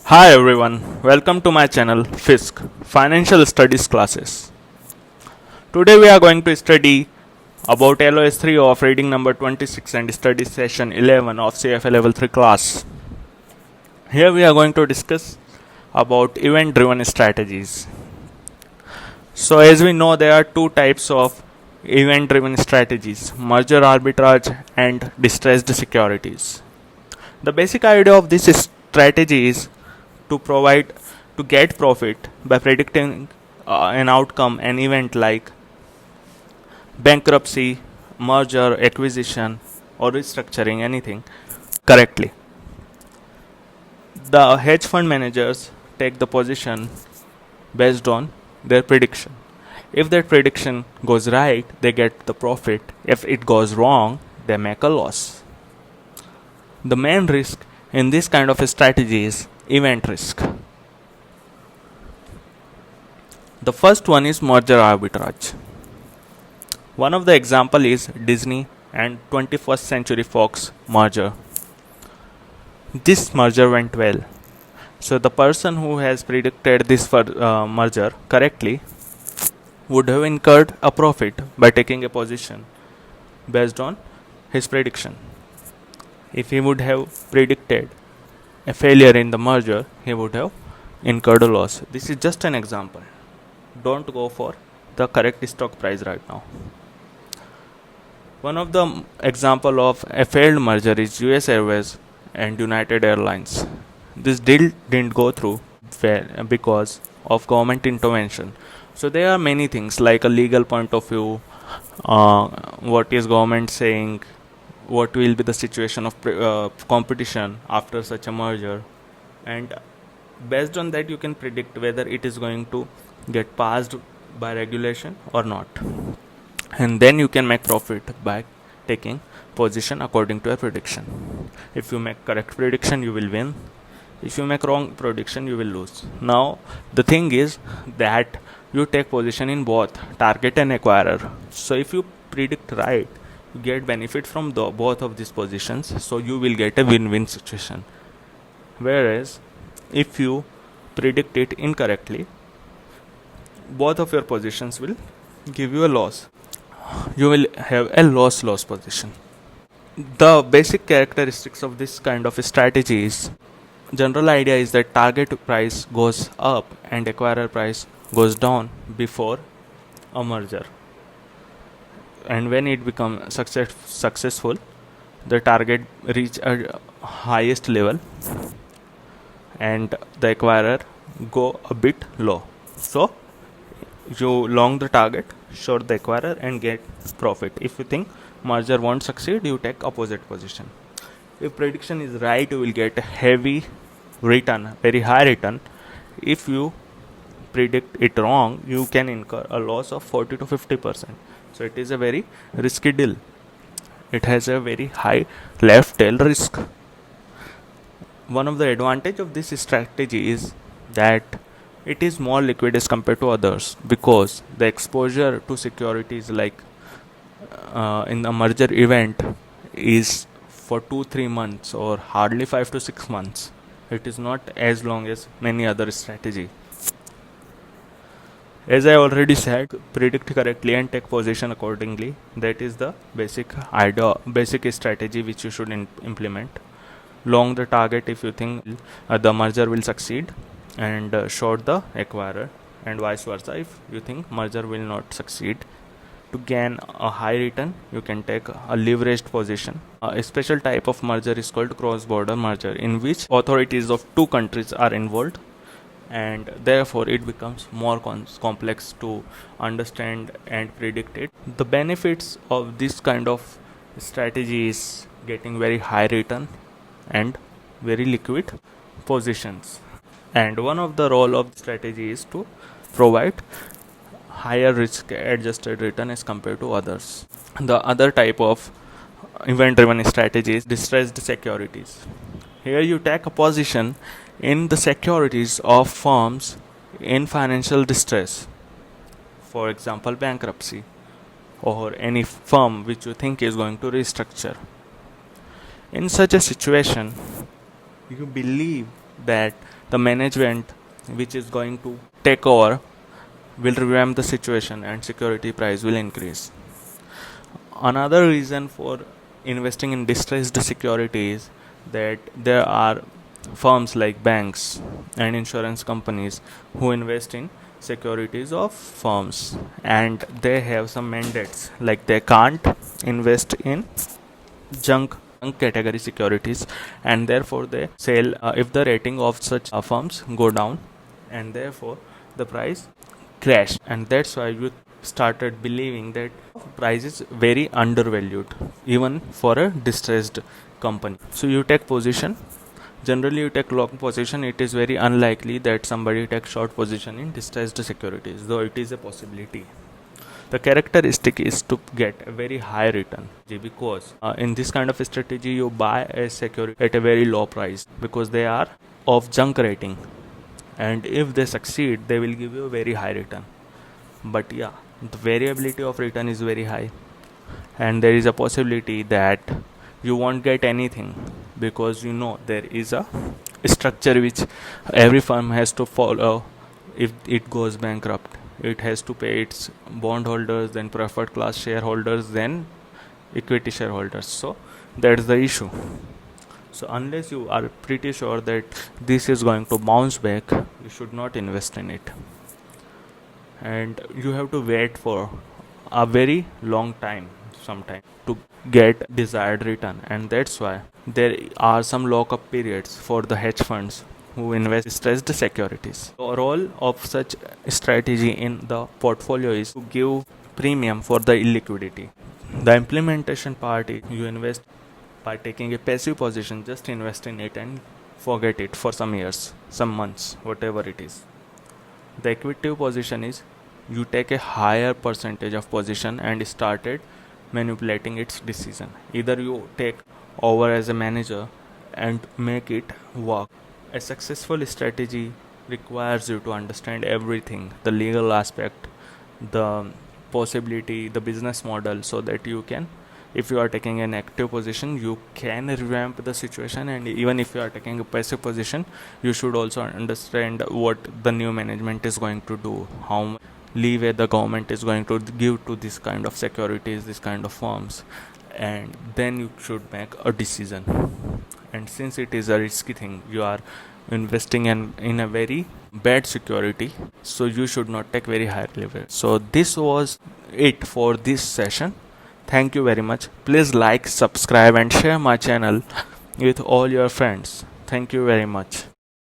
Hi everyone, welcome to my channel FISC Financial Studies Classes. Today we are going to study about LOS 3 of reading number 26 and study session 11 of CFA level 3 class. Here we are going to discuss about event driven strategies. So as we know, there are two types of event driven strategies: merger arbitrage and distressed securities. The basic idea of this strategy is to get profit by predicting an outcome, an event like bankruptcy, merger, acquisition, or restructuring, anything correctly. The hedge fund managers take the position based on their prediction. If that prediction goes right, they get the profit. If it goes wrong, they make a loss. The main risk in this kind of a strategy is event risk. The first one is merger arbitrage. One of the example is Disney and 21st Century Fox merger. This merger went well. So the person who has predicted this merger correctly would have incurred a profit by taking a position based on his prediction. If he would have predicted a failure in the merger, he would have incurred a loss. This is just an example. Don't go for the correct stock price right now. One of the example of a failed merger is US Airways and United Airlines. This deal didn't go through because of government intervention. So there are many things like a legal point of view, what is government saying, what will be the situation of competition after such a merger, and based on that you can predict whether it is going to get passed by regulation or not, and then you can make profit by taking position according to a prediction. If you make correct prediction, you will win. If you make wrong prediction, you will lose. Now the thing is that you take position in both target and acquirer. So if you predict right, you get benefit from both of these positions, so you will get a win-win situation. Whereas if you predict it incorrectly, both of your positions will give you a loss. You will have a loss position. The basic characteristics of this kind of strategy is, general idea is that target price goes up and acquirer price goes down before a merger, and when it becomes successful, the target reach a highest level and the acquirer go a bit low. So you long the target, short the acquirer, and get profit. If you think merger won't succeed, you take opposite position. If prediction is right, you will get a heavy return, very high return. If you predict it wrong, you can incur a loss of 40 to 50%. So it is a very risky deal. It has a very high left tail risk. One of the advantage of this strategy is that it is more liquid as compared to others, because the exposure to securities like in the merger event is for 2-3 months or hardly 5 to 6 months. It is not as long as many other strategy. As I already said, predict correctly and take position accordingly. That is the basic idea, basic strategy which you should implement. Long the target if you think the merger will succeed, and short the acquirer, and vice versa if you think merger will not succeed. To gain a high return, you can take a leveraged position. A special type of merger is called cross-border merger, in which authorities of two countries are involved, and therefore it becomes more complex to understand and predict it. The benefits of this kind of strategy is getting very high return and very liquid positions. And one of the role of the strategy is to provide higher risk adjusted return as compared to others. The other type of event driven strategy is distressed securities. Here you take a position in the securities of firms in financial distress, for example bankruptcy, or any firm which you think is going to restructure. In such a situation, you believe that the management which is going to take over will revamp the situation and security price will increase. Another reason for investing in distressed securities that there are firms like banks and insurance companies who invest in securities of firms, and they have some mandates like they can't invest in junk category securities, and therefore they sell if the rating of such firms go down, and therefore the price crash, and that's why you started believing that price is very undervalued even for a distressed company. So you take position. Generally you take long position. It is very unlikely that somebody takes short position in distressed securities, though it is a possibility. The characteristic is to get a very high return, because in this kind of strategy you buy a security at a very low price because they are of junk rating, and if they succeed they will give you a very high return. But yeah, the variability of return is very high, and there is a possibility that you won't get anything, because there is a structure which every firm has to follow. If it goes bankrupt, it has to pay its bondholders, then preferred class shareholders, then equity shareholders. So that's the issue. So unless you are pretty sure that this is going to bounce back, you should not invest in it, and you have to wait for a very long time sometime to get desired return, and that's why there are some lockup periods for the hedge funds who invest in stressed securities. The role of such strategy in the portfolio is to give premium for the illiquidity. The implementation part is you invest by taking a passive position, just invest in it and forget it for some years, some months, whatever it is. The equity position is you take a higher percentage of position and started manipulating its decision. Either you take over as a manager and make it work. A successful strategy requires you to understand everything, the legal aspect, the possibility, the business model, so that you can, if you are taking an active position, you can revamp the situation, and even if you are taking a passive position, you should also understand what the new management is going to do, how leeway the government is going to give to this kind of securities, this kind of firms, and then you should make a decision. And since it is a risky thing, you are investing in a very bad security, so you should not take very high leverage. So this was it for this session. Thank you very much. Please like, subscribe and share my channel with all your friends. Thank you very much.